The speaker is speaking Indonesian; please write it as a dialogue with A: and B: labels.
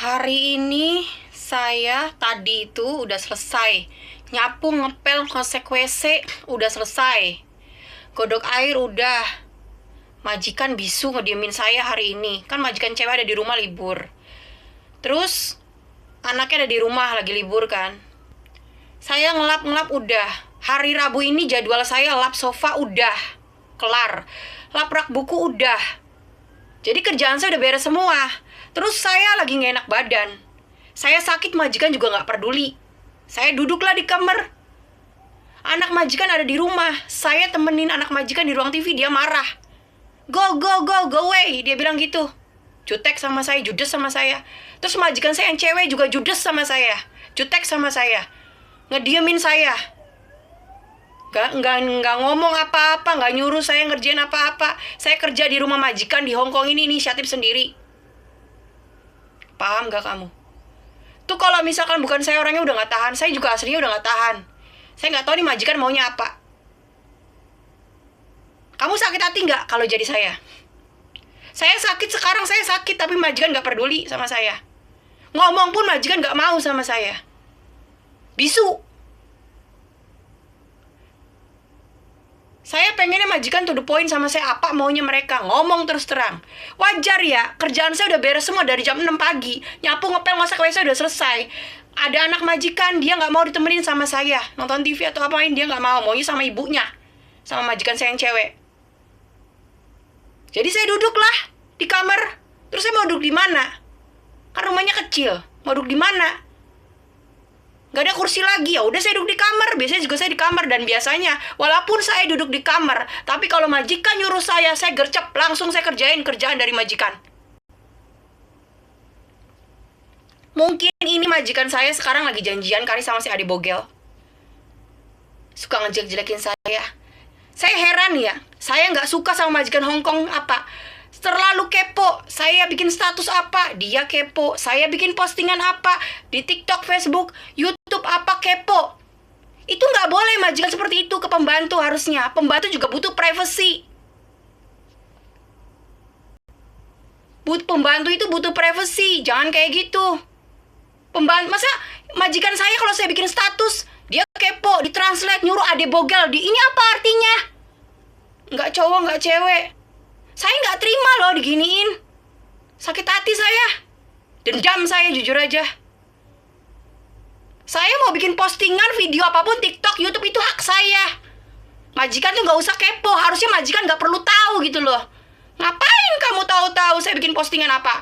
A: Hari ini saya tadi itu udah selesai. Nyapu, ngepel, ngecek WC udah selesai. Godok air udah. Majikan bisu ngediemin saya hari ini. Kan majikan cewek ada di rumah libur. Terus anaknya ada di rumah lagi libur kan. Saya ngelap-ngelap udah. Hari Rabu ini jadwal saya lap sofa udah. Kelar. Lap rak buku udah. Jadi kerjaan saya udah beres semua. Terus saya lagi gak enak badan. Saya sakit, majikan juga gak peduli. Saya duduklah di kamar. Anak majikan ada di rumah. Saya temenin anak majikan di ruang TV, dia marah. Go away, dia bilang gitu. Jutek sama saya, judes sama saya. Terus majikan saya yang cewek juga judes sama saya. Jutek sama saya. Ngediemin saya. Nggak ngomong apa-apa, nggak nyuruh saya ngerjain apa-apa. Saya kerja di rumah majikan di Hong Kong ini inisiatif sendiri. Paham gak kamu? Tuh kalau misalkan bukan saya orangnya udah gak tahan. Saya juga aslinya udah gak tahan. Saya gak tahu nih majikan maunya apa. Kamu sakit hati gak kalau jadi saya? Saya sakit sekarang, saya sakit. Tapi majikan gak peduli sama saya. Ngomong pun majikan gak mau sama saya. Bisu. Saya pengennya majikan to the point sama saya, apa maunya mereka. Ngomong terus terang. Wajar ya, kerjaan saya udah beres semua dari jam 6 pagi. Nyapu, ngepel, masak WC udah selesai. Ada anak majikan, dia gak mau ditemenin sama saya. Nonton TV atau apain, dia gak mau. Maunya sama ibunya. Sama majikan saya yang cewek. Jadi saya duduklah di kamar. Terus saya mau duduk di mana? Kan rumahnya kecil. Mau duduk di mana? Gak ada kursi lagi, ya udah saya duduk di kamar. Biasanya juga saya di kamar. Dan biasanya walaupun saya duduk di kamar, tapi kalau majikan nyuruh saya gercep, langsung saya kerjain kerjaan dari majikan. Mungkin ini majikan saya sekarang lagi janjian kali sama si Ade Bogel. Suka ngejelek-jelekin saya. Saya heran ya, saya gak suka sama majikan Hong Kong apa. Terlalu kepo. Saya bikin status apa, dia kepo. Saya bikin postingan apa di TikTok, Facebook, YouTube apa, kepo. Itu nggak boleh majikan seperti itu ke pembantu harusnya. Pembantu juga butuh privacy. Pembantu itu butuh privacy. Jangan kayak gitu. Masa majikan saya kalau saya bikin status, dia kepo, ditranslate, nyuruh Ade Bogel. Ini apa artinya? Nggak cowok, nggak cewek. Saya nggak terima loh diginiin. Sakit hati saya. Dendam saya jujur aja. Saya mau bikin postingan, video apapun, TikTok, YouTube itu hak saya. Majikan tuh nggak usah kepo. Harusnya majikan nggak perlu tahu gitu loh. Ngapain kamu tahu-tahu saya bikin postingan apa?